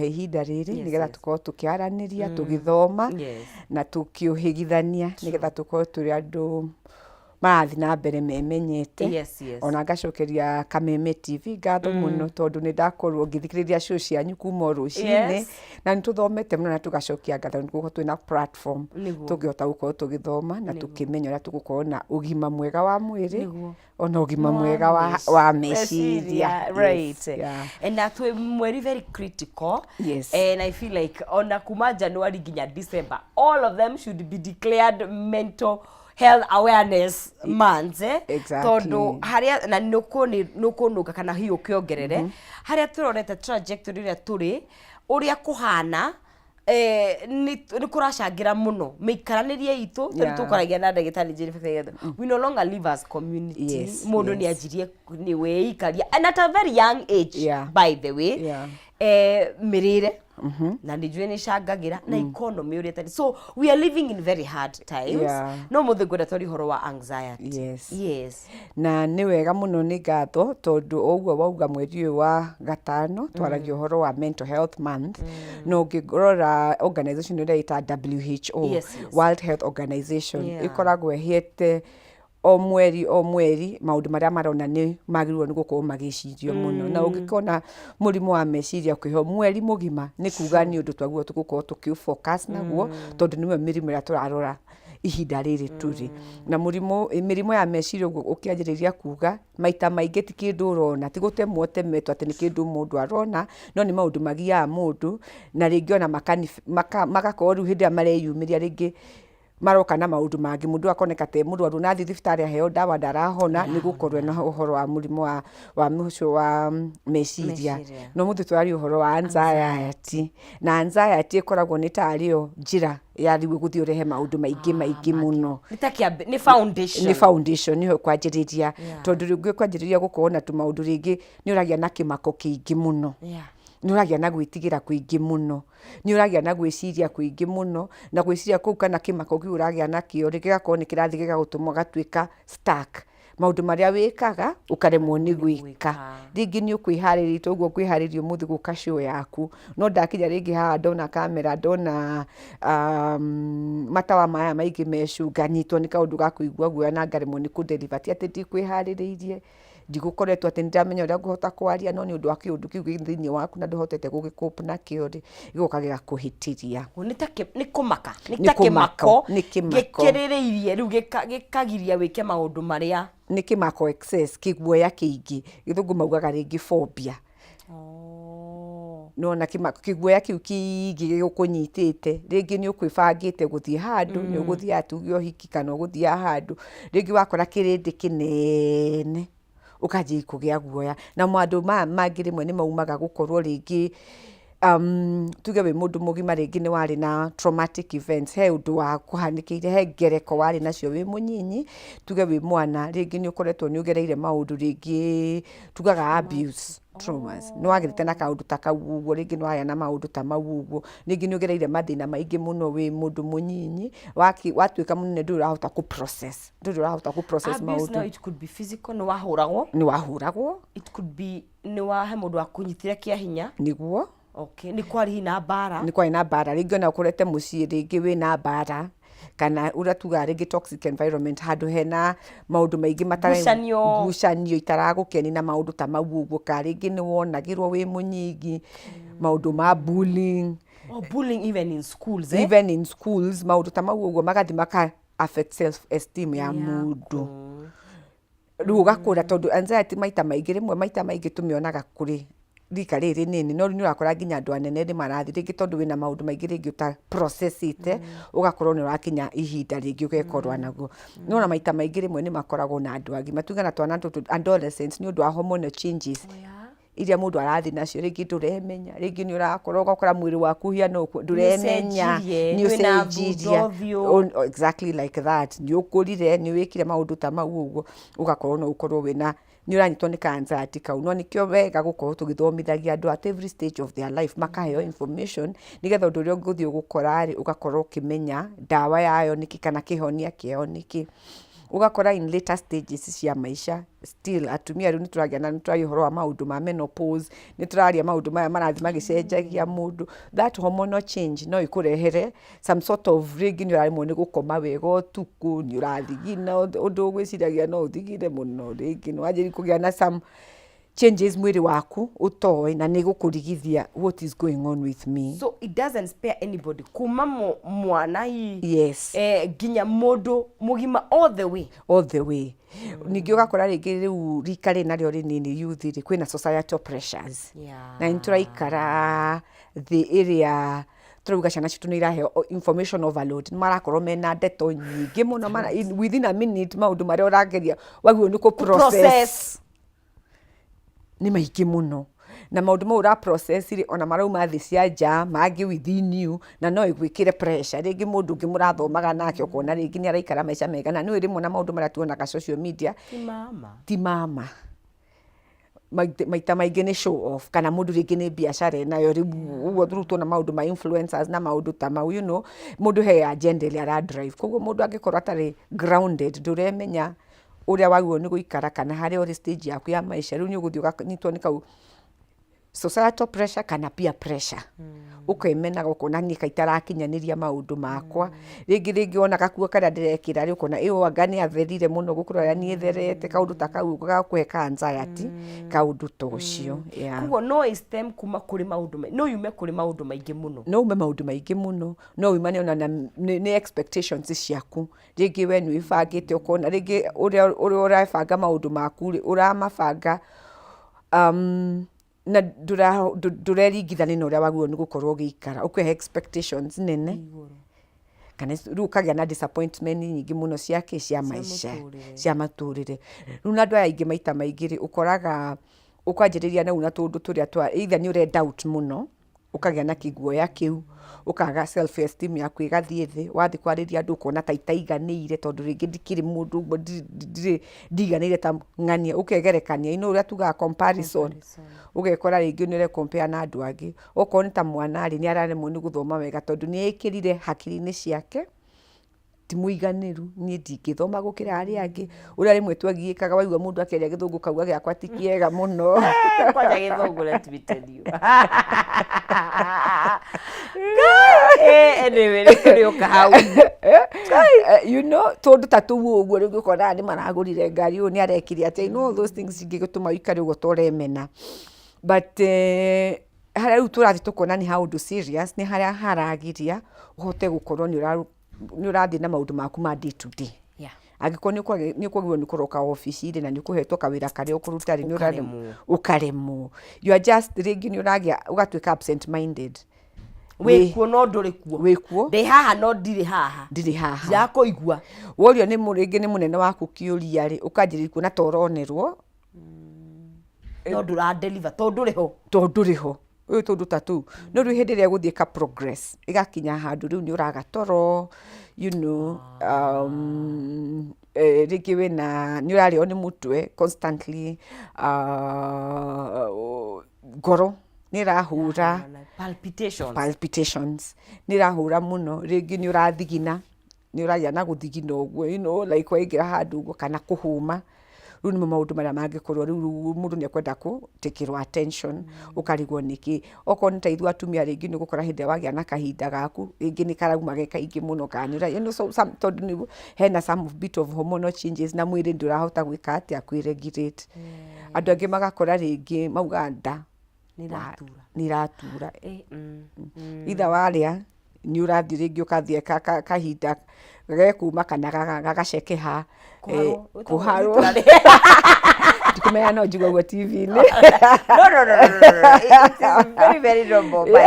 ihinda riri nigetha tukorwo tukiaraniria tugithoma na tukiuhigithania nigetha tukorwo turi andu marathi na mbere memenyete ona ngacokeria Kameme TV ngatho muno tondu ni ndakorwo ngithikiriria show cianyu kuma rucini na nituthomete muno na tugacokia ngatho nigukorwo twina platform tungihota gukorwo tugithoma na tukimenya uria tugukorwo na ugima mwega wa mwiri ona ugima mwega wa meciria right and that we very critical and I feel like on kuma January ginya December all of them should be declared mental health awareness months tondu haria na nukunuka kana hiyo kiongerere haria turorete trajectory ria turi uria kuhana ni kuracangira muno mikaranirie itu tukoragia na ndagitari Jennifer we no longer live as community mundu ni ajirie ni weikaria and at a very young age by the way mirire na ndijwe ni shangagira na economy uri so we are living in very hard times no muthe gwenda tori horo wa anxiety na ni wega muno ni ngatho tondu oguo wauga mweri uyu wa gatano twaragia horo wa mental health month no ngirora organization ira ita WHO World Health Organization ikoragwo hiete o mweri maundu maria marona ni magirwo ni gukorwo magicirio muno na ungikona murimu wa meciria kwiho mweri mugima ni kuga ni undu twaguo tugukorwo tukifocus naguo tondu niwe mirimu ira turarora ihinda riri turi na mirimu ya meciria ukianjiriria kuga maita maingi ti kindu urona ti gutemwo temetwo ati ni kindu mundu arona no ni maundu magia mundu na ringi ona magakorwo riu hindi mareyumiria ringi maroka na maundu mangi mundu akoneka te murwaru nathi thibitari aheo dawa ndarahona ni gukorwo na uhoro wa murimu wa mucio wa meciria no muthu twari uhoro wa anxiety na anxiety ikoragwo ni tario njira ya riu guthi urehe maundu maingi muno ni foundation ni kwanjiriria tondu riu kwanjiriria gukorwo na tu maundu ringi ni uragia na kimako kiingi muno ni uragia na gwitigira kuingi muno ni uragia na gwiciria kuingi muno na gwiciria kuu kana kimako kiu uragia na kio rigakorwo ni kirathi gigutumwa gatuika stuck maundu maria wikaga ukaremwo ni gwika ringi ni ukwihariria toguo kwihariria muthi guka show yaku no ndakinya ringi haha ndona kamera ndona matawa maya maingi mecunga nyitwo ni kaundu ga kuigua guoya na ngaremwo ni kudeliver ti ati ndikwihariirie ndigukoretwo ati ndamenya uria nguhota kwaria no ni undu wa kiundu kiu thiini waku na nduhotete gugikopa na kio ri igukagira kuhitiria ni kumaka ni kimako gikirireirie riu gikagiria wike maundu maria ni kimako excess kiguoya kiingi githungu maugaga ringi phobia no na kiguoya kiu kiingi gigukunyitite ringi ni ukwibangite guthie handu ni uguthie atugio hiki kana uguthie handu ringi wakora kirindi kinene ukaji kugia guoya na mwandu mangi rimwe ni maumaga gukorwo ringi tuge we mundu mugima ringi ni wari na traumatic events he undu wa kuhanikiire he ngereko wari nacio we munyinyi tuge we mwana ringi ni ukoretwo ni ugereire maundu ringi tugaga abuse traumas no agirite na kaundu ta kauguo ringi no aya na maundu ta mauguo ringi ni ugereire mathina maingi muno we mundu munyinyi watuika munene ndurahota ku process maundu no it could be physical no wahuragwo it could be ni wahe mundu akunyitira kia hinya niguo ni kwari na bara ringi ona ukurete mucii ringi we na bara kana ura tuga ringi toxic environment handu hena maundu maingi ngucanio itaragukeni na maundu ta mauguo ka ringi ni wonagirwo we munyingi maundu ma bullying even in schools maundu ta mauguo magathi maka affect self esteem ya mundu riu ugakura tondu anxiety maita maingi tumionaga kuri rika riri nini no ni urakora nginya andu anene ni marathi ringi tondu wina maundu maingi ringi uta process ite ugakorwo ni urakinya ihinda ringi ugekorwa naguo no na maita maingi rimwe ni makoragwo na andu agima tugana twana adolescents ni undu wa hormonal changes iria mundu arathi nacio ringi nduremenya ringi ni urakorwo ugakora mwiri waku hiano nduremenya ni ucenjiria exactly like that ni ukurire ni wikire maundu ta mau uguo ugakorwo no ukorwo wina ni uranyitwo ni anxiety kau no nikio wega gukorwo tugithomithagia andu at every stage of their life makaheo information nigetha undu uria unguthii ugukora ri ugakorwo ukimenya dawa yayo niki kana kihonia kio niki ugakora in later stages cia maisha still atumia riu nituragia na nituragia horo wa maundu ma menopause, nituraria maundu maya marathi magicenjagia mundu. That hormonal change no ikurehere some sort of ringi ni urarimo ni gukoma wega utuku, ni urathigina undu gwiciragia no uthigire muno, ringi no wanjiri kugia na some changes mwiri waku utoi na ni gukurigithia what is going on with me. So it doesn't spare anybody kuma mwana hii yes ginya mundu mugima all the way. Ningi ugakora ringi riu rika ri nario rinini youth ri kwina societal pressures na inturaikara the area turuga ciana citu ni irahe information overload, marakorwo mena ndeto nyingi muno within a minute maundu maria urageria wagwo ni ku process ni maingĩ muno, na maundu mau ra process ri ona marauma thi cia nja mangi within you na no igwikire pressure. Ringi mundu ungi murathomaga nake ukona ringi ni araikara maisha mega na ni rimwe na maundu maria tuonaga social media ti mama maita maingi ni show off, kana mundu ringi ni biashara nayo riu through tuona maundu ma influencers na maundu ta mau, you know, mundu he agenda ile ara drive. Koguo mundu angikorwo atari grounded nduremenya uria wagwo ni guikara kana hari ori stage yaku ya maisha, riu ni uguthi ukanyitwo ni kau societal pressure kana peer pressure. Ukaimena gukona ni kaitarakinyaniria maundu makwa, ringi ona gakuo karia ndirekira ri ukona iyo wangani atherire muno gukura ya ni etherete kaundu ta kau gakuheka anxiety kaundu tocio. Kugo no stem kuma kuri maundu no yume kuri maundu maingi muno, no ume maundu maingi muno, no umane ona ni expectations ciaku. Ringi we ni ibangite ukona ringi uria urabanga maundu maku uramabanga na ndurerigithania na uria wagwo ni gukorwo giikara, ukwehe expectations nene kana riu kagia na disappointment nyingi muno ciake cia maisha cia maturire. Riu na andu aingi maita maingi ri ukoraga ukwanjiriria na una tundu turia twa either ni ure doubt muno, ukagia na kiguoya kiu, ukaga self esteem yaku igathie thi, wathi kwariria andu ukona taitaiganire tondu ringi ndikiri mundu ndiganire ta ng'ania, ukegerekania ino uria tuga comparison ugekora ringi ni re compare na andu angi, ukona ta mwana ri ni araremwo ni guthoma wega tondu ni ekirire hakiri-ini ciake ti muiganiru, ni ndingithoma gukira aria angi. Uria rimwe twagiikaga waigua mundu akeria githungu kauga giakwa ti kiega muno kwanja githungu let me tell you anyway rikuruka hau you know tondu tatu uguo ringi ukona ni maragurire ngari u ni arekiri ati you know those things ingigutuma ikari ugo toremena. But haria riu turathi tukona ni haundu serious, ni haria haragiria uhote gukorwo ni urathi na maundu maku ma day to day. Angikorwo ni kwagirwo ni kuroka office na ni kuhetwo kawira karia ukuruta ri ni ukaremwo, you are just ringi ni uragia ugatwika absent minded. Wikuo no nduri kuo, wikuo ndi haha no ndiri haha ya kuigua worio ni muringi ni munene waku kiuria ri ukanjiri kuona toronerwo no ndura deliver tondu riho uyu tondu tatu no riu hindi ria guthie ka progress igakinya handu riu ni uraga toro, you know, ringi wina ni urario ni mutwe constantly, ngoro ni rahura palpitations ni rahura muno, ringi ni urathigina ni uragia na guthigina uguo, you know, like waingira handu uguo kana kuhuma. Riu ni maundu maria mangikorwo riu mundu ni akwenda ku take attention ukarigwo niki okorwo ni taithu atumia ringi ni gukora hindi wagia na kahinda gaku ringi ni karauma geka ingi muno kanyura, you know, so some tondu ni hena some bit of hormonal changes na mwiri ndurahota gwika ati akwiregulate. Andu angi magakora ringi mauga nda ni ratura itha waria ni urathi ringi ukathie kahinda gagekuma kana gagacekeha kuharwo tikumenya no njigwa gwa TV ni no it's very normal by the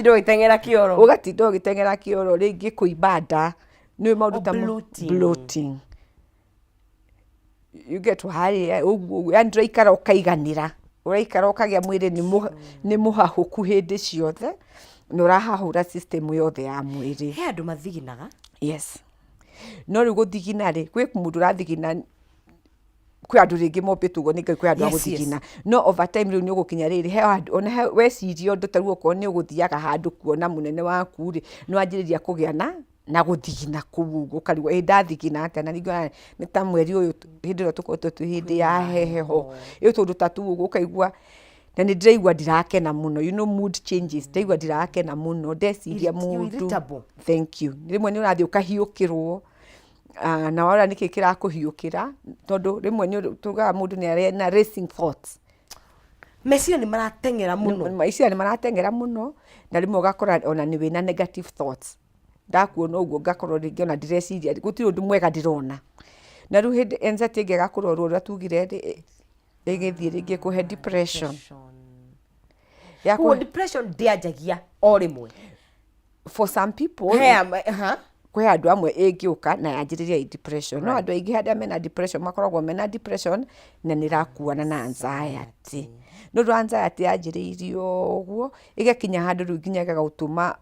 way ugatindo gitengera kioro ringi kuibada ni maundu ta bloating, you get high ugu andra ikara ukaiganira uraikara ukagia mwiri ni muhahuku hindi ciothe no rahahura system yothe ya mwiri. He andu mathiginaga yes no riu guthigina ri kwi mundu rathigina kwi andu ringi mopitugo ni kwi andu aguthigina no over time riu ni ugukinya riri he andu ona we cirio ndu taruo ko ni uguthiaga handu kuona munene waku ri no anjiriria kugia na na guthigina kuu ukarigwo ndathigina atia na ringo ni ta mweri uyu hindi ro tukoretwo tu hindi ya heheho iyo tundu tatu ukaigua na ni ndiraigua ndirakena muno, you know, mood changes, ndiraigua ndirakena muno, ndeciria mundu. Thank you. Rimwe ni urathii ukahiukirwo na wara niki kirakuhiukira tondu rimwe ni tugaga mundu ni ari na racing thoughts, meciria ni maratengera muno na rimwe ugakora ona ni wina negative thoughts. Ndakuona uguo ngakorwo ringi ona ndireciria gutiri undu mwega ndirona na riu hindi anxiety ingigakurorwo uria tugire igithie ringi kuhe depression. Depression ndianjagia o rimwe for some people. Kwe andu amwe ingiuka na yanjiriria depression, no andu aingi hada mena depression makoragwo mena depression na nirakuana na anxiety. No anxiety yanjiririo uguo igakinya handu riu nginya gagutuma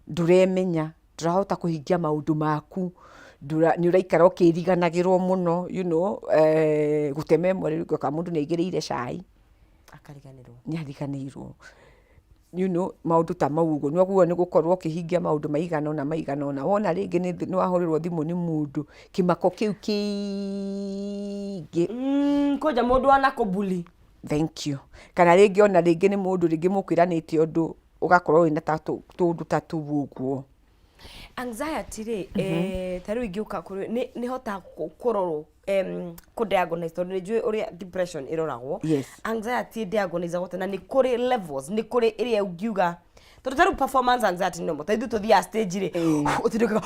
nduremenya, ndurahota kuhingia maundu maku, ni uraikara ukiriganagirwo muno, you know, gutememwe riu ka mundu ni aigiriire cai akariganirwo, ni ariganirwo, you know, maundu ta mau uguo ni guo ni gukorwo ukihingia maundu maigana wona ringi ni wahurirwo thimu ni mundu kimako kiu kingi koja mundu anakubuli. Thank you. Kana ringi ona ringi ni mundu ringi mukwiranitie undu ugakorwo wina tundu tatu uguo. Anxiety ri tariu ingiuka ni hota kurorwo ku diagnose tondu ni njui uria depression iroragwo. Anxiety diagnose gotena ni kuri levels, ni kuri iria ungiuga tondu tariu performance anxiety no mutaithi tuthia stage ri utiruka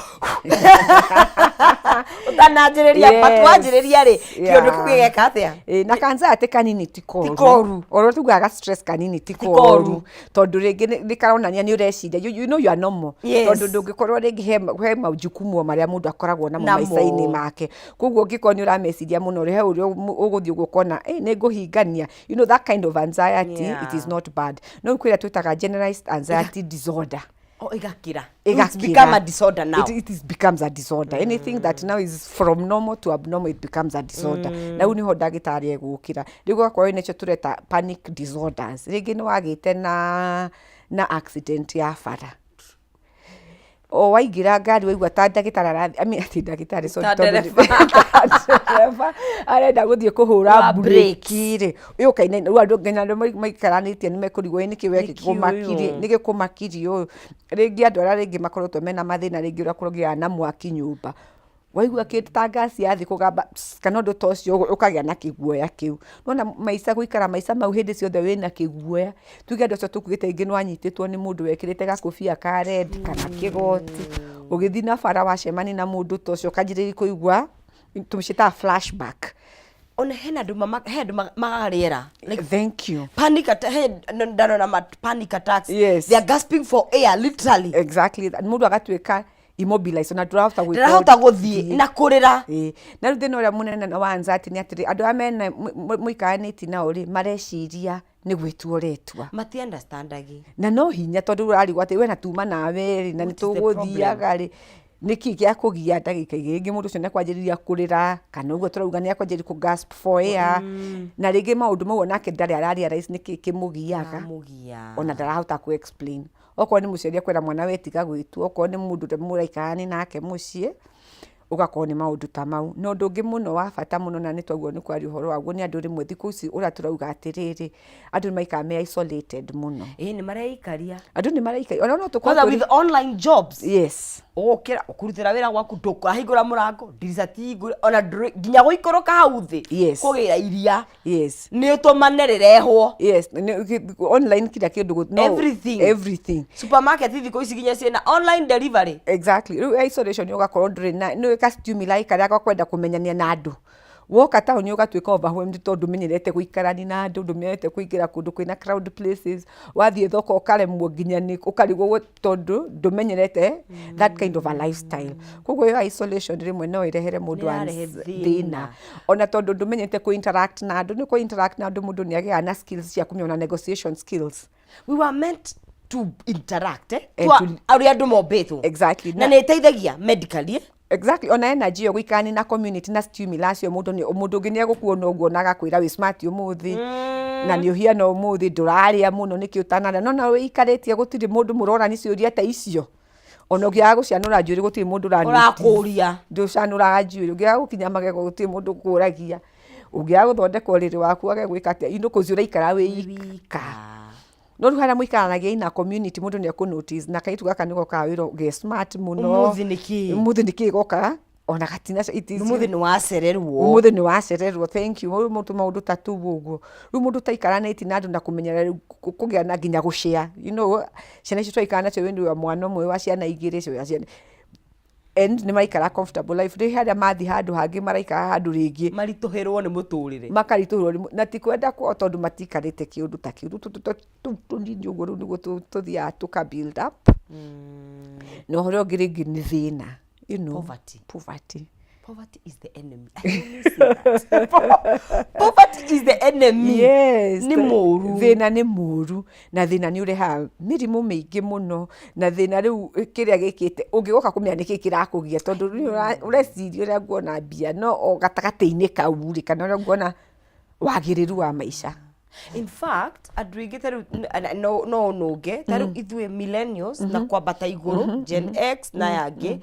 utanajiriria patwanjiriria ri kiondu kugeka atia na anxiety kanini tikoru oro tugaga stress kanini tikoru tondu ringi ni karonania ni ureciria you know you are normal tondu ndungikorwo ringi he majukumu maria mundu akoragwo namo maica-ini make, koguo ngikoni ni urameciria muno he uria uguthii gukona ni nguhingania, you know, that kind of anxiety it is not bad. No kwira twitaga generalized anxiety disorder. Igakira. It's become a disorder now. It becomes a disorder. Anything that now is from normal to abnormal, it becomes a disorder. Na uni ho ndagitari egukira. Rigo kwa ine cho tureta panic disorders. Rigi no agite na accident ya fara. O waigira ngari waigua ta ndagitari ati ndagitari so ndereba arenda guthie kuhura breki ri uyu kaine ru andu ngenya maikaranitie ni mekurigwo ni kiwe kumakirie ni gikumakirie uyu ringi andu ara ringi makorotwo mena mathina ringi ura kurogia na mwaki nyumba waigua kita ngasi yathi kugamba kana ndu tocio ukagia na kiguoya kiu nona maica guikara maica mau hindi ciothe wina kiguoya tuge andu acio tukugite ingi no anyititwo ni mundu wekirite gakobia ka red kana kigoti ugithi na bara wacemani na mundu tocio kanjiriri kuigua tumshita flashback ona hena andu magariera like thank you panic attack panic attacks. They are gasping for air literally. Exactly, mundu agatweka immobilize na drafta guthii na kurira na ruthi no ria munene na anxiety ni atiri andu amena muikaniti na uri mareciria ni gwitwo retwa mati understandagi na no hinya tondu urari gwate we na tuma nawe na nituguthiaga ri niki kia kugia ndagika ingi mundu cio nekwanjiriria kurira kana uguo turauga ni akwanjiriria ku gasp for air na ringi maundu mau onake ndari arari rais niki kimugiaga ona ndarahota ku explain oko ni muciaria kwera mwana wetiga gwitu oko ni mundu muraikani nake mucie ugakorwo ni maundu ta mau no ndungi muno wa bata muno na ni twaguo ni kwari uhoro waguo ni andu rimwe thiku ici ura turauga atiriri andu maika me isolated muno ni mareikaria andu ni mareikaria ona no tukwaza with online jobs. Yes, ukira ukurutira wira gwaku ndukahingura murango ndirisati ona nginya guikoroka hau thi kugira iria ni utumane rirehwo online kila kindu no everything supermarket thiku ici ginya ciena online delivery. Exactly, isolation yogakorwo nduri na no ka stimuli karia gakwenda kumenyania na andu woka town ugatwika overwhelmed tondu menyerete guikarani na andu ndumenyerete kuingira kundu kwina crowd places wathie thoko ukaremwo nginya ni ukarigwo tondu ndumenyerete that kind of a lifestyle. Koguo yo isolation rimwe no irehere mundu thina ona tondu ndumenyerete ku interact na andu ni ku interact na andu mundu ni agia na skills cia kumenya negotiation skills. We were meant to interact ari andu mombetwo exactly na ne teithagia medically. Exactly, ona energy yo guikani na community na stimulus yo mundu ngi ni egukuona uguo na gakwira wi smart umuthi na ni uhiana umuthi nduraria muno niki utanana no na wikaritie gutiri mundu murora ni ciuria ta icio ona ũngĩaga gũcianũra njuĩrĩ gũtirĩ mũndũ ũrakũria ndũcanũraga njuĩrĩ ũngĩaga gũkinya magego gũtirĩ mũndũ kũragia ũngĩaga gũthondeka ũrĩrĩ waku wage gwĩka atĩa kũzi ũraikara wĩika no rĩu harĩa mũikaranagia ina community mũndũ nĩekũ notice na kairĩtu gaka nĩgokaga wĩra ge smart mũno ũmũthĩ nĩkĩ gokaga ona gatina ũmũthĩ nĩ wacererwo thank you mũndũ maũndũ ta tuo ũguo rĩu mũndũ taikaranĩti na andũ na kũmenyera kũgĩa na nginya gũshare ciana icio twaikara nacio wĩndĩ wa mwana ũmwe wa ciana igĩrĩ cio ciana and nĩ maikara comfortable life rĩu harĩa mathi handũ hangĩ maraikara handũ rĩngĩ maritũhĩrwo nĩ mũtũrĩre makaritũhĩrwo na ti kwenda tondũ matikarĩte kĩũndũ ta kĩu tũnini ũguo rĩu nĩguo tũthiaga tũka build up na ũhoro ũngĩ rĩngĩ nĩ thĩna poverty is the enemy. Poverty is the enemy. Yes. Nĩ mũru. Thĩna nĩ mũru na thĩna nĩ ũrehaga mĩrimũ mĩingĩ mũno na thĩna rĩu kĩrĩa gĩkĩte ũngĩgoka kũmenya nĩkĩ kĩrakũgia tondũ ũreciria ũrĩa nguona mbia no o gatagatĩ-inĩ kau rĩ kana ũrĩa nguona wagĩrĩru wa maica. In fact, andũ aingĩ tarĩu no nũnge tarĩu ithuĩ millennials na kwambata igũrũ Gen X na yangĩ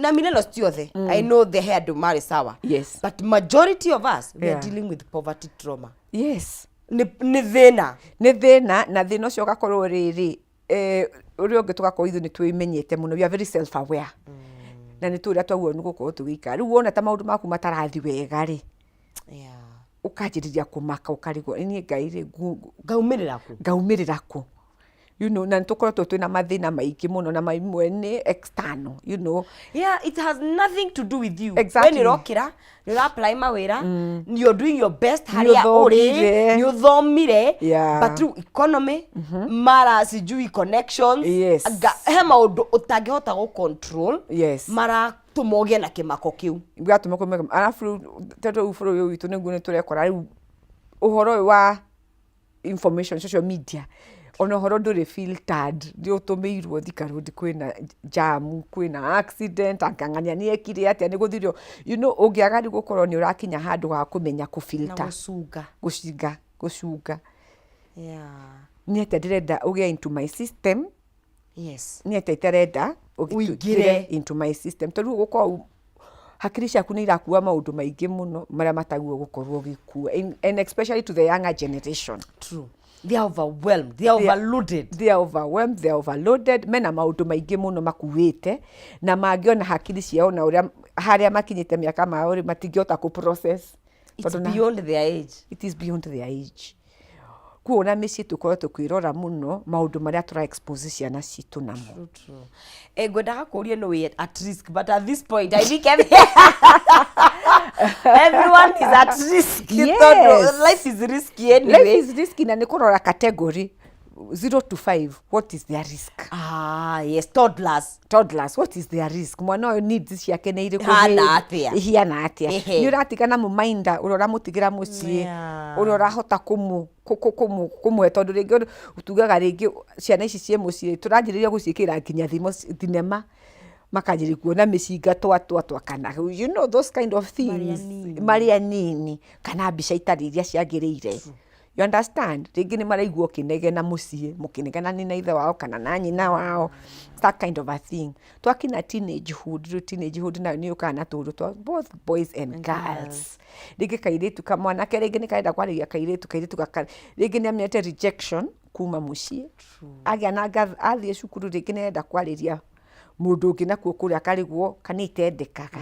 na millennials tiothe I know the hair do marry sawa yes but majority of us we are dealing with poverty trauma yes nĩ thĩna na thĩna ũcio ũgakorwo rĩrĩ ũrĩa ũngĩ tũgakorwo ithuĩ nĩ twĩmenyete mũno we are very self aware na nĩ tũrĩa twaguo nĩ gũkorwo tũgĩikara rĩu wona ta maũndũ maku matarathi wega rĩ ũkanjĩrĩria kũmaka ũkarigwo niĩ Ngai rĩ ngaumĩrĩra kũ na nĩtũkoretwo twĩna mathĩna maingĩ mũno na maimwe nĩ external it has nothing to do with you exactly. When ũrokĩra nĩ ũra-apply mawĩra you're doing your best harĩa ũrĩ nĩ ũthomire but through economy mara sijui connections he maũndũ ũtangĩhota gũ-control maratũma ũgĩe na kĩmako kĩu arabu tondũ bũrũri ũyũ witũ nĩguo nĩtũrekora rĩu ũhoro ũyũ wa information social media ona ũhoro ndũrĩ filtered nĩ ũtũmĩirwo Thika Road kwĩna jam kwĩna accident akang'ania nĩ ekire atĩa nĩ gũthirio ũngĩaga rĩu gũkorwo nĩ ũrakinya handũ ha kũmenya kũ-filter gũcunga nĩ atĩ ndĩrenda ũgĩe into my system nĩ atĩ iterenda ũingĩre into my system tondũ gũkorwo hakiri ciaku nĩ irakuua maũndũ maingĩ mũno marĩa mataguo gũkorwo gĩkuua and especially to the younger generation. True. They are overwhelmed. They are overloaded. They are overwhelmed. They are overloaded. Mena maũndũ maingĩ mũno makuĩte na mangĩona hakiri ciao na ũrĩa harĩa makinyĩte mĩaka mao rĩ matingĩhota kũ-process. It's beyond their age. It is beyond their age. Kuona mĩciĩ tũkoretwo kwĩrora mũno maũndũ marĩa tũra-expose ciana citũ namo. Ngwendaga kũũria no way at risk but at this point I think everyone is at risk. Yes. Life is risky anyway. Life is risky na nĩ kũrora category 0 to 5 what is their risk. Yes, toddlers what is their risk mwana ũyũ needs ciake nĩ irĩkũ ihana atĩa nĩ ũratigana mũmainda ũrĩa ũramũtigĩra mũciĩ ũrĩa ũrahota kũmũhe tondũ rĩngĩ ũtugaga rĩngĩ ciana ici ciĩ mũciĩ tũranjĩrĩria gũciĩkĩra nginya thinema makanjĩrĩria kuona mĩcinga twa kana those kind of things marĩa nini kana mbica itarĩ iria ciagĩrĩire. You understand? Rĩngĩ nĩ maraigua kĩnegena mũciĩ mũkĩnegena nĩ na ithe wao kana na nyina wao that kind of a thing. Twakina teenagehood na nĩ ũkana tũndũ twa both boys and girls. Rĩngĩ kairĩtu kamwanake rĩngĩ nĩ karenda kwarĩria kairĩtu gaka rĩngĩ nĩ amenyete rejection kuma mũciĩ agĩa na athiĩ cukuru rĩngĩ nĩ enda kwarĩria mũndũ ũngĩ nakuo kũrĩa karĩguo kana itendekaga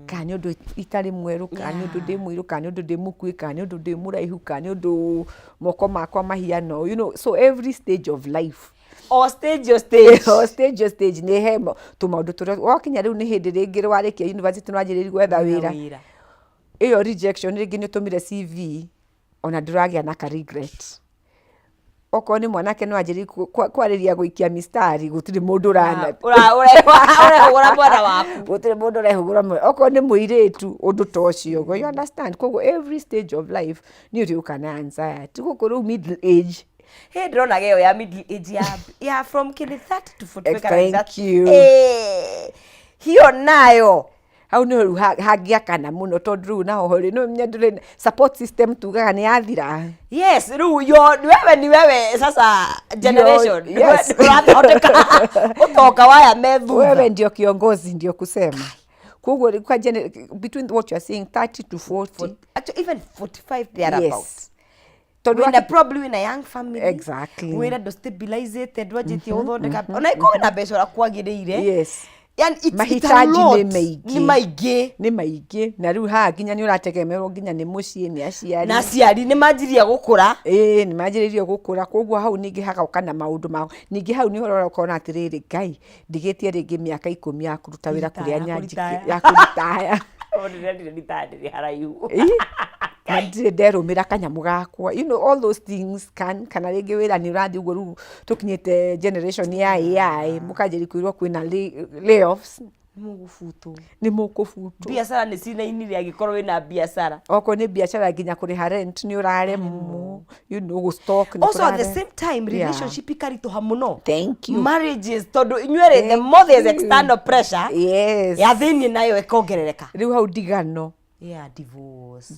kana nĩ ũndũ itarĩ mwerũ kana nĩ ũndũ ndĩ mũirũ kana nĩ ũndũ ndĩ mũkuĩ kana nĩ ũndũ ndĩ mũraihu kana nĩ ũndũ moko makwa mahiano so every stage of life stage nĩ he tũmaũndũ tũrĩa wakinya rĩu nĩ hĩndĩ rĩngĩ warĩkia university nĩ wanjĩrĩria gwetha wĩra ĩyo rejection rĩngĩ nĩ ũtũmire CV ona ndũragĩa na ka regret okorwo nĩ mwanake no anjĩrĩria kwarĩria gũikia mistari gũtirĩ mũndũ ũrehũgũra mwana waku gũtirĩ mũndũ ũrehũgũra okorwo nĩ mũirĩtu ũndũ ta ũcio you understand koguo every stage of life nĩ ũrĩũka na anxiety gũkũ rĩu middle age ndĩrona geo ya middle age ya from 30 to 45 thank you hiyo nayo hau no hangiakana muno tondu na ho ri no menya support system tugaga ni athira. Yes, ru yo ni wewe sasa generation. Yes. Utoka waya methu. Wewe ndio kiongozi ndio kusema. Kwa between what you are saying 30 to 40, actually even 45 they are about. Yes. When a problem in a young family. Exactly. Where do stabilize it budget uthondeka. Ona iko na mbeca ra kwagiriire. Yes. Yani mahitaji ni maigi na riu ha nginya ni urategemerwo nginya ni mucii ni aciari na aciari ni manjiria gukura ni manjiririe gukura koguo hau ningi hagauka na maundu mao ningi hau ni horora ukona atiriri Ngai ndigitie ringi miaka 10 ya kuruta wira kuria nyanjiki ya kuritaya ndiri haraihu ndire nderumira kanyamu gakwa all those things kana ringi wira ni urathi uguo ru tukinyite generation ya AI mukanjiri kwirwo kwina layoffs ni mugufutu biashara ni cina-inire agikorwo wina biashara oko ni biashara nginya kuriha rent ni uraremwo go stock ni also at the same time relationship ikarituha muno. Thank you. Marriages tondu inywere the more there is external pressure ya thini nayo ikongerereka riu hau ndigano divorce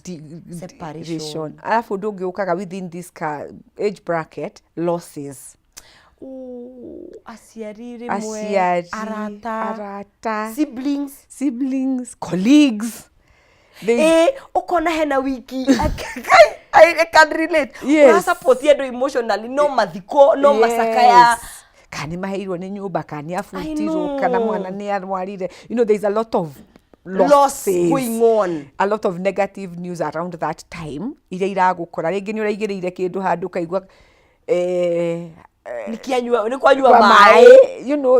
separation alafu ndungi ukaga within this age bracket losses aciari rimwe arata siblings colleagues ukona hena wiki I can relate. Yes. Support yedo emotionally no mathiko no masakaya kani maheirwo ni nyumba kani afutirwo kana mwana ni arwarire there is a lot of loss going on, a lot of negative news around that time iria iragukora ringi ni uraigirire kindu handu kaigwa ni kwanyua mai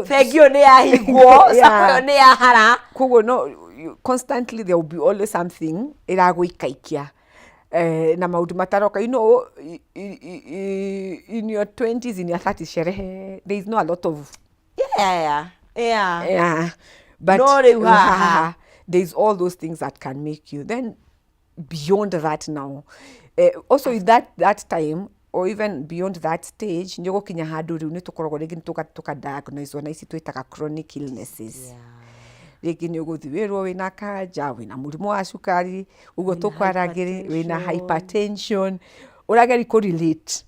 fegio ni yahigwo sakoyo ni yahara koguo no constantly there will be always something iraguikaikia na maundu mataroka in your 20s in your 30s sherehe there is no a lot of but no there is all those things that can make you then beyond that now also in that time or even beyond that stage nyogo kinya handu riu ni tukoragwo ringi tuka diagnose na ici twitaga chronic illnesses ringi ni uguthiwirwo wina kanja wina murimu wa cukari uguo tukwaragiri wina hypertension urageri ko relate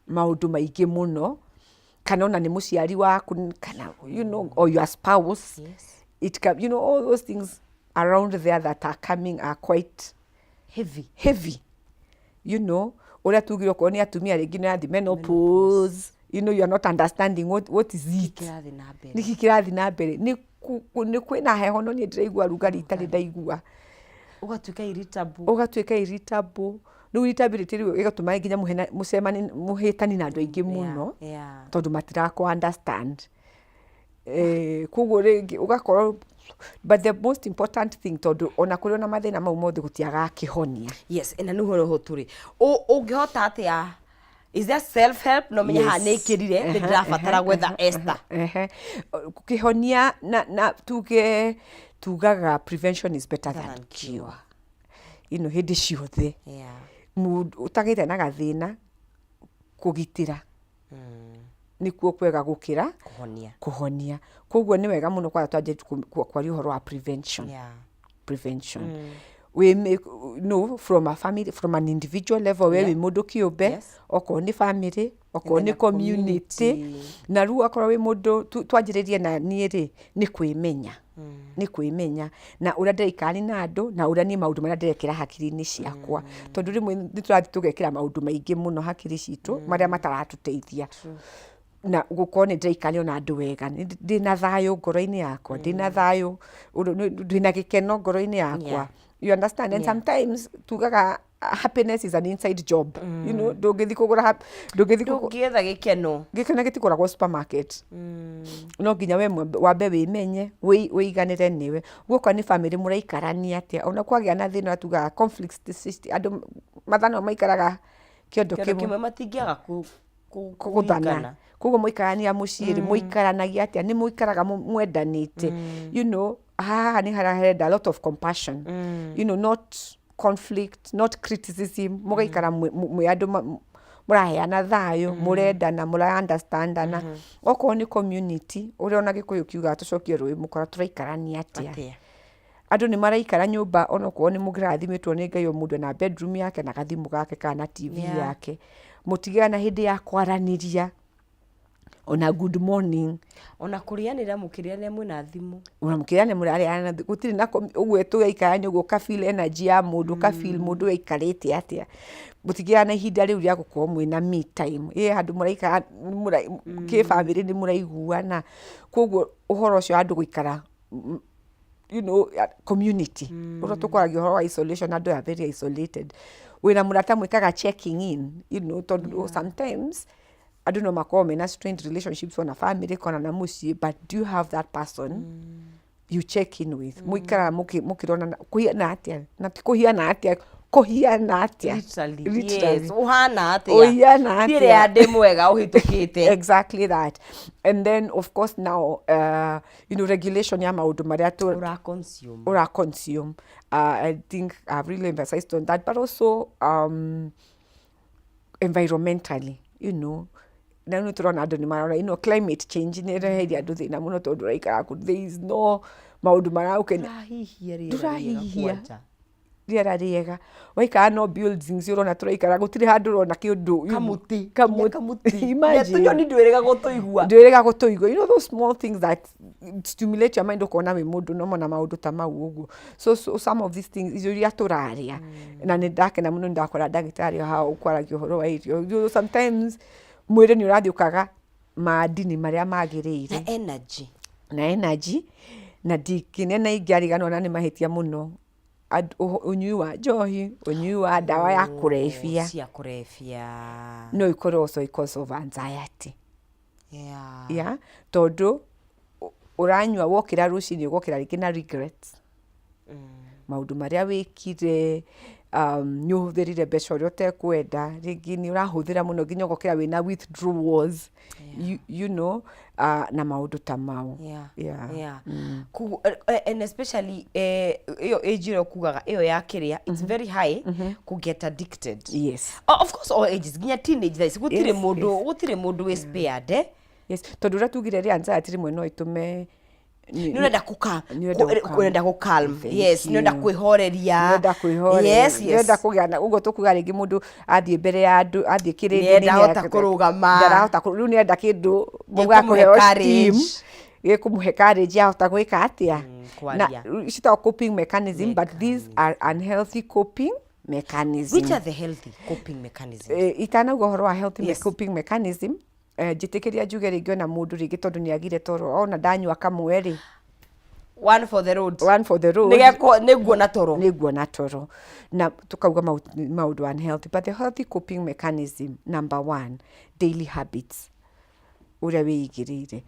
maundu maingi muno kana ona ni muciari waku kana or your spouse. It can, all those things around there that are coming are quite heavy. Ora tugiro ko ni atumia ringi no yathi menopause, you are not understanding what is it. Niki kirathi na mbere ni kwina heho no ni ndiraigua rugari itari ndaigua ugatuika irritable no irritability riu igatuma nginya muhetani na andu aingi muno tondu matirako understand koguo ringi ugakorwo but the most important thing tondu ona kuri ona mathina mau mothe gutiaga kihonia. Yes, ena ni horo turi ungihota atia is there self help no menya hanikirire ndirabatara gwetha Esther kihonia na tugaga prevention is better than cure hindi ciothe utagite na gathina kugitira nikuo kwega gukira kuhonia koguo ni wega muno kwa twaje kwa uhoro wa prevention we make from a family, from an individual level where we mundu kiumbe oko ni family oko ni community na ru akora we mundu twanjiririe na niiri ni kwimenya na uria ndirikani na andu na uria ni maundu maria ndirekira hakiri-ini ciakwa tondu rimwe niturathi tugekira maundu maingi muno hakiri citu maria mataratuteithia na gukorwo ni ndirikani ona andu wega ndina thayo ngoro-ini yakwa ndina thayo ndina gikeno ngoro-ini yakwa. You understand? And sometimes tugaga happiness is an inside job. Ndungithi kugura ndungietha gikeno gitiguragwo supermarket. No nginya we wambe wimenye wiiganire niwe guoka ni family muraikarania atia ona kwagia na thina tugaga conflict andu mathano maikaraga kiondo kimwe matingiaga kuguthana koguo muikarania muciiri muikaranagia atia ni muikaraga mwendanite ni harahenda a lot of compassion not conflict, not criticism mugaikara mwe andu muraheana thayo murendana mura understandana oko ni community uri ona gikuyu kiuga tucokie rui mukora turaikarania atia andu ni maraikara nyumba onokorwo ni mugrathimitwo ni Ngai o mundu na bedroom yake na gathimu gake kana TV yake mutigana hindi ya kwaraniria ona good morning ona kurianira mukirianira mwina thimu ona mukirianira murariana gutiri na ugwe tugaikara nyugo ka feel energy ya mundu ka feel mundu aikarite atia mutigana ihinda riu ria gukorwo mwina me time handu muraikara ke family ni muraiguana koguo uhoro ucio andu guikara community uro tukoragio uhoro wa isolation andu are very isolated wina murata mwikaga checking in sometimes I don't know makorwo na strained relationships on a family kona na muci, but do you have that person you check in with muikara mukirona kuhiana atia na kuhiana atia literally yes uhana atia uhiana atia dire ande mwega uhitukite exactly that. And then of course now regulation ya maundu maria ura consume I think I've really emphasized on that, but also environmentally na no turona andu ni marona climate change ni reheria andu thina muno tondu raikara ku there is no maundu marauke turahihia riera riega waikara no buildings urona turaikara gutiri handu urona kiundu kamuti imagine tunyoni ndwirega gutuigwa those small things that stimulate your mind ukona we mundu no mona maundu ta mau uguo so some of these things iria turaria na ni ndakena muno ndakora ndagitari ha ukwaragia uhoro wa irio sometimes mwire ni urathiukaga maadini maria magirire na energy na dikine na ingiarigano na ni mahitia muno unyui wa njohi unyui wa dawa ya kurefia no ikorwo also because of anxiety tondu uranyua wokira rucini ugokira ringi na regrets maundu maria wikire nyuthirire mbeca uria utekwenda ringi ni urahuthira muno nginya ugokira wina withdrawals na maundu ta mau and especially iyo age iro kugaga iyo ya kiria it's very high ku get addicted of course all ages nginya teenage gutire mundu we spared tondu ratugire ri anxiety rimwe no itume nenda kukalm yes nenda kwihoreria yes nenda kugana ugo tukuga ringi mundu athie mbere ya andu athie kirindi ni ndahota kurugama ndarahota riu nenda kindu muga kuheo steam kumuhe courage ahota gwika atia na cita coping mechanism but these are unhealthy coping mechanism. Which are the healthy coping mechanisms? Itana uhoro wa healthy coping mechanism jitikiria njuge ringi na mundu ringi tondu ni agire toro ona ndanywa kamwe ri one for the road niguona toro na tukauga maundu unhealthy, but the healthy coping mechanism number 1 daily habits uria wiigirire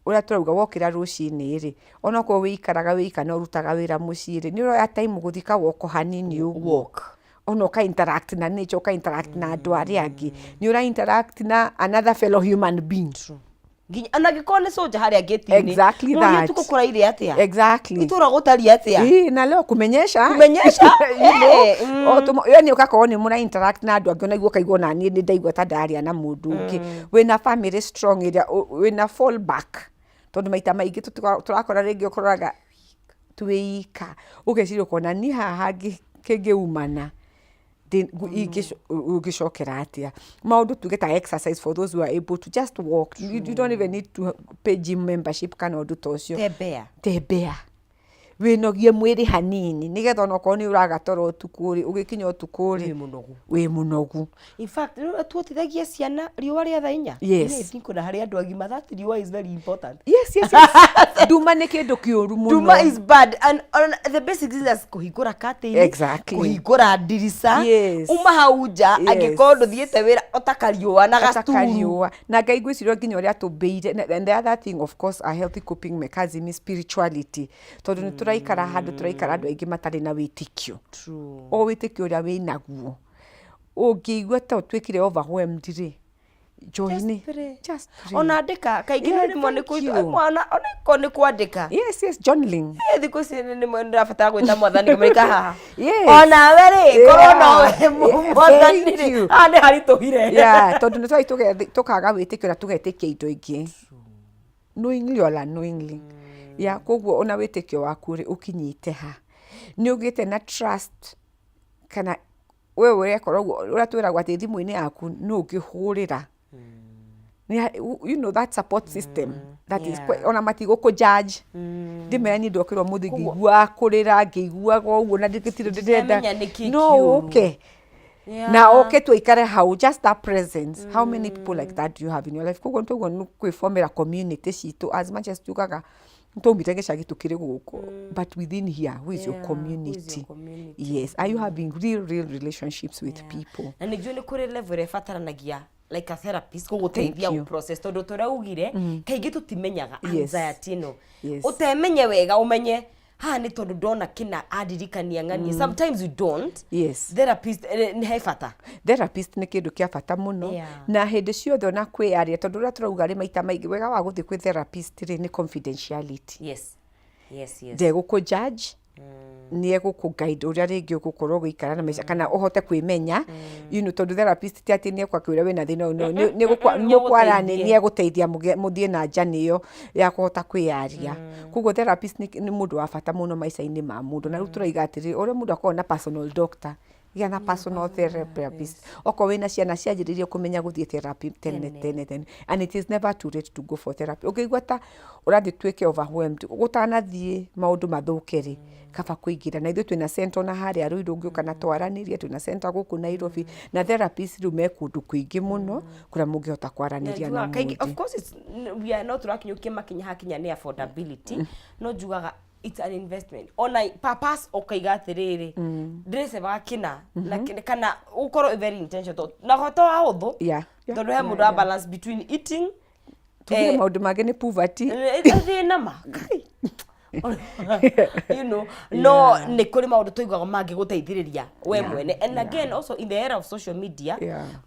uria turauga wokira rucini ri ona ko wiikaraga wiikana urutaga wira mucii ri ni uroya time guthika woko hanini walk ono ka interact na nature ka interact na andu aria angi ni ura interact na another fellow human being nginya anagikone soja haria getini exactly that no tuko kura ile atia exactly itura gutari atia na leo kumenyesha yani ukakoo ni mura interact na andu angi ona igwo kaigwo na ni ndaigwa ta ndaria na mundu ungi wina family strong iria wina fall back tondu maita maingi turakora ringi ukoraga tuika ugeciria kona ni haha kingiumana ugicokera atia maundu tugeta exercise for those who are able to just walk. You don't even need to pay gym membership kana undu tocio tembea winogie mwiri hanini nigetha ona ko ni uragatoro utukuri ugikinya utukuri wi munogu. In fact tuotithagia ciana riwa ria thainya ni thiko na hari andu agima that riwa is very important. Yes duma ni kindu kiuru muno. Duma is bad and the basic is kuhingura curtain kuhingura dirisa umahauja agikondo thiete wira otakariwa na gastu na ngaigwicirio nginya uria tubeire. And the other thing of course a healthy coping mechanism is spirituality tondu ni turaikara handu turaikara andu aingi matari na witikio o witikio uria winaguo ungiigua ta twikire overwhelmed ri joini just ona ndika kaingi ni mone kuitwa mwana ona ko ni kwandika yes journaling thiko cene ni mwana ndabatara gwita mwathani kamarika haha ona weri korona mwathani ri ane hari tuhire tondu ni twai tukaga witikio na tugetikia indo ingi knowingly or unknowingly koguo ona witikio waku ri ukinyite ha nĩ ũgĩte na trust kana wewe ũrekorwo ũratwĩra gwatĩ thimũ-inĩ yaku nĩ ũngĩhũrĩra you know that support system that is quite, ona matigũkũ judge ndĩmera niĩ ndokĩrwo mũthĩ ngĩigua kũrĩra ngĩiguaga ũguo na ndĩgĩtirĩ ndĩrenda no okay na okay tuikare hau just that presence. How many people like that do you have in your life? Koguo nĩtuo nĩ kwĩformĩra community citũ as much as tugaga nĩtwaumĩte gĩcagi tũkĩrĩ gũkũ but within here who is your community? Yes, are you having real relationships with people? Na nĩjua nĩ kũrĩ level ĩbataranagia like a therapist gũgũteithia gũ process tondũ tũrĩa ugire kaingĩ tũtimenyaga anxiety ĩno ũtemenye wega ũmenye ha nĩ tondũ ndona kina adirikania ng'ania sometimes you don't. Yes, therapist nĩ he bata. Therapist nĩ kĩndũ kĩa bata mũno na hĩndĩ ciothe ona kwĩyaria tondũ ũrĩa tũrauga rĩ maita maingĩ wega wa gũthiĩ kwĩ therapist rĩ nĩ confidentiality. Yes. Ndegũkũ judge nĩ egũkũ-guide ũrĩa rĩngĩ ũgũkorwo gũikara na maica kana ũhote kwĩmenya you know tondũ therapist ti atĩ nĩ ekwakĩũrĩa wĩna thĩna nĩ gũkwaranĩria gũteithia mũthiĩ na journey ĩyo ya kũhota kwĩyaria. Koguo therapist nĩ mũndũ wa bata mũno maica-inĩ ma mũndũ na rĩu tũraiga atĩrĩ ũrĩa mũndũ akorwo na personal doctor gĩa na personal therapist okorwo wĩna ciana cianjĩrĩirie kũmenya gũthiĩ therapy tene and it is never too late to go for therapy. Ũkĩigua ta ũrathiĩ tuĩke overwhelmed gũtanathiĩ maũndũ mathũke rĩ kaba kũingĩra na ithuĩ twĩna center na harĩa Ruiru ũngĩũka na twaranĩrie twĩna center gũkũ Nairobi na therapist rĩu me kũndũ kũingĩ mũno kũrĩa mũngĩhota kwaranĩria na mũndũ. Of course we are not tũrakinyũkia makinya hakinya nĩ affordability no njugaga it's an investment on a purpose okaiga atĩrĩrĩ ndĩrĩcebaga kĩna kana ũkorwo very intentional na hoto ahũthũ tondũ he mũndũ wa balance between eating maũndũ mangĩ nĩ poverty thĩna makai you know no nĩ kũrĩ maũndũ tũiguaga mangĩgũteithĩrĩria we mwene and again also in the era of social media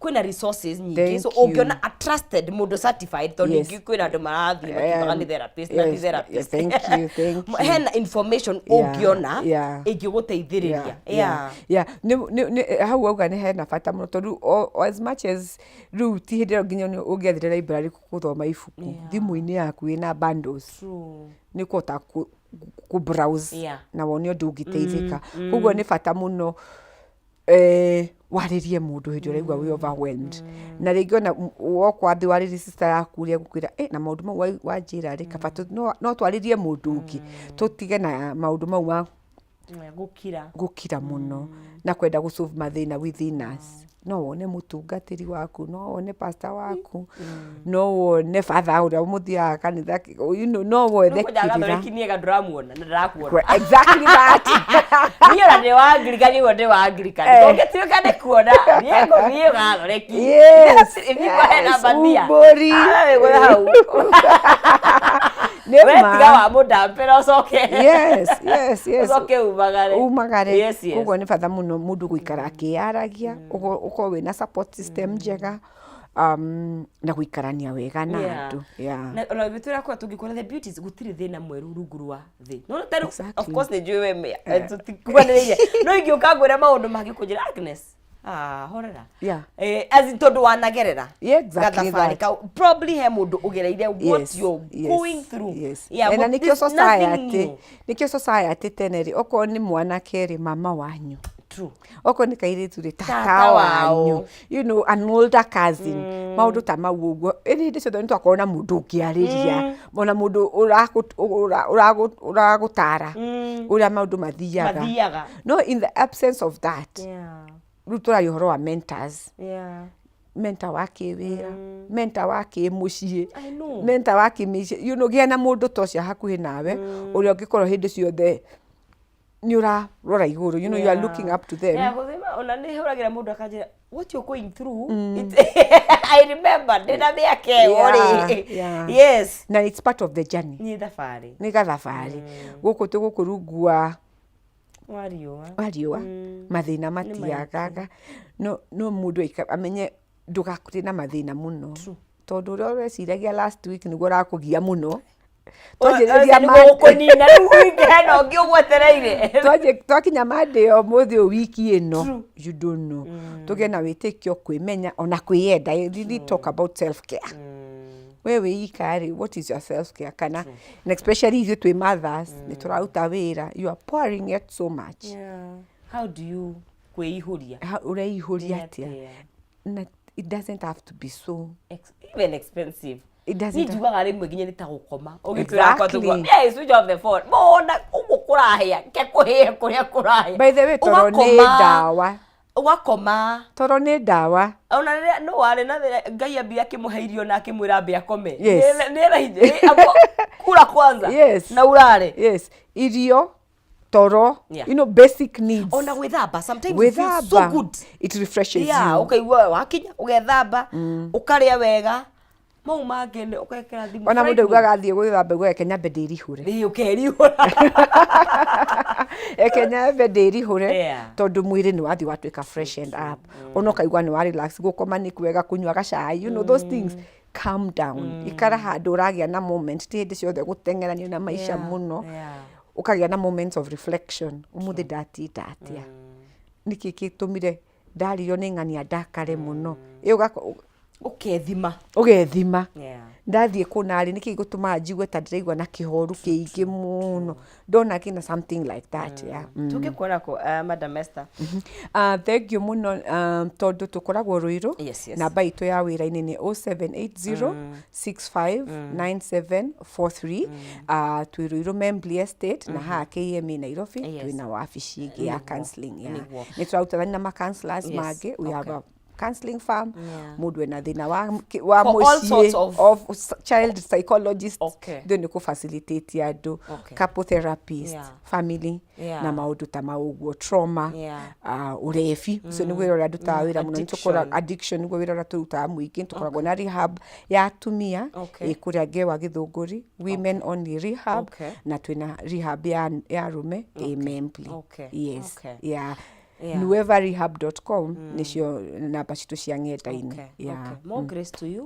kwĩna resources nyingĩ so ũngĩona a trusted mũndũ certified tondũ ningĩ kwĩna andũ marathiĩ makiugaga nĩ therapist na ti therapist. Thank you hena information ũngĩona ĩngĩgũteithĩrĩria hau auga nĩ hena bata mũno tondũ as much as rĩu ti hĩndĩ ĩyo nginya ũngĩathire library gũthoma ibuku thimũ-inĩ yaku ĩna bundles nĩ kũhota ku-browse na wone ũndũ ũngĩteithĩka. Koguo nĩ bata mũno warĩrie mũndũ hĩndĩ ũraigua wĩ overwhelmed na rĩngĩ ona wokwa thĩ warĩrie sister yaku ũrĩa gũkwĩra na maũndũ mau wanjĩra rĩ kaba no twarĩrie mũndũ ũngĩ tũtige na maũndũ mau ma gũkira mũno na kwenda gũ-solve mathĩna within us. No wone mũtungatĩri waku no wone pastor waku no wone father ũrĩa mũthiaga kanitha no wethe kĩrĩra ndũramuona na ndĩrakuona exactly that niĩ ona ndĩ wa Anglican nĩguo ndĩ wa Anglican ũngĩtuĩka nĩ kuona niĩ ngũthiĩ gathoreki hena bathia wĩgũra hau wetiga wa mũndampĩra ũcoke ũcoke umagare. Koguo nĩ bata mũno mũndũ gũikara akĩyaragia ũkorwo wĩna support system njega na gũikarania wega na andũ. Ona gĩtwĩra kwa tũngĩkora the beauties gũtirĩ thĩna mweru rungu rwa thĩ no tero of course nĩ njũĩ we tũtikwanĩrĩire no ingĩũka ngwĩra maũndũ mangĩ kũnjĩra Agnes horera as in tondũ wanagerera gathabarĩ kau probably he mũndũ ũgereire what you're going through na nĩkĩo society tene rĩ okorwo nĩ mwanake rĩ mama wanyu okorwo nĩ kairĩtu rĩ tata wanyu you know an older cousin maũndũ ta mau ũguo hĩndĩ ciothe nĩ twakorwo na mũndũ ũngĩarĩria ona mũndũ ũragũtara ũrĩa maũndũ mathiaga no in the absence of that rĩu tũraria ũhoro wa mentors mentor wa kĩwĩra mentor wa kĩmũciĩ mentor wa kĩmĩciĩ you know gĩa na mũndũ ta ũcio hakuhĩ nawe ũrĩa ũngĩkorwo hĩndĩ ciothe nĩ ũrarora igũrũ you know you are looking up to them. Ona nĩ hũragĩra mũndũ akanjĩra what you're going through I remember ndĩna mĩaka ĩyo yes na it's part of the journey nĩ gathabarĩ gũkũ tũgũkũ rungu wa wariũa mathĩna matiagaga no mũndũ amenye ndũgakũrĩ na mathĩna mũno tondũ ũrĩa ũreciragia last week nĩguo ũrakũgia mũno twakinya Monday ũmũthĩ wiki ĩno you don't know tũgĩe na wĩtĩkio kwĩmenya ona kwĩyenda really talk about self care we wĩikari, what is your self care kana and especially if you to mothers nĩ tũraruta wĩra, you are pouring it so much. How do you kwĩihũria? Ũreihũria atĩa? It doesn't have to be so even expensive. It doesn't. Njugaga rĩmwe nginya nĩ ta gũkoma. Ũgĩtwĩra hey, switch off the phone. Mona ũguo kũrahĩa, kũhĩa kũrĩa kũrahĩa. By the way, toro nĩ ndawa. Ũgakoma. Toro nĩ ndawa. Ona rĩrĩa no warĩ na Ngai ambia akĩmũhe irio na akĩmwĩra ambe akome. Nĩ rahinje. Kula kwanza. Yes. Na urare. Yes. Irio, toro, you know, basic needs. Ona gwĩthamba, sometimes it feels so good. It refreshes you. Ũkaigua wakinya ũgethamba, ũkarĩa wega. Mau mangĩ ũkekera thimũ. Ona mũndũ ugaga athiĩ gwĩthamba ũgeke nyambe ndĩrihũre. Ũkerihũra. Eke nyambe ndĩrihũre tondũ mwĩrĩ nĩ wathiĩ watuĩka freshened up. Ona ũkaigua nĩ wa relax, gũkoma nĩ kwega, kũnyua gacai, you know those things. Calm down. Ikara handũ ũragĩa na moment, ti hĩndĩ ciothe gũteng'eranio na maisha mũno. Ukagĩa na moments of reflection. Ũmũthĩ ndatinda atĩa? Nĩkĩ gĩtũmire ndaririo nĩ ng'ania ndakare mũno? Ũgethima. Ndathiĩ kũnarĩ nĩkĩ gĩgũtũma njigue ta ndĩraigua na kĩhoru kĩingĩ mũno. Ndona kĩna something like that. Tũngĩkuona kũ Madam Esther? Thank you mũno tondũ tũkoragwo Ruiru. Namba itũ ya wĩra-inĩ nĩ 0780659743. Twĩ Ruiru Membly Estate na haha KMA Nairobi twĩna wabici ingĩ ya counselling. Nĩ tũrarutithania na ma-counselors mangĩ. We have a counseling firm, mũndũ ena thĩna wa mũciĩ of child psychologist, ndio nĩ kũ-facilitate andũ, couple therapist, family, na maũndũ ta maũguo, trauma, ũrebi, ũcio nĩ wĩra ũrĩa ndutaga wĩra mũno, nĩtũkoragwo addiction, nĩguo wĩra ũrĩa tũrutaga mũingĩ, nĩtũkoragwo na rehab ya atumia, kũrĩa Ngewa Gĩthũngũri, women only rehab, na twĩna rehab ya arũme, Membly. Yes, nuevarehab.com nicio namba citu cia ng'enda-inĩ. More grace to you.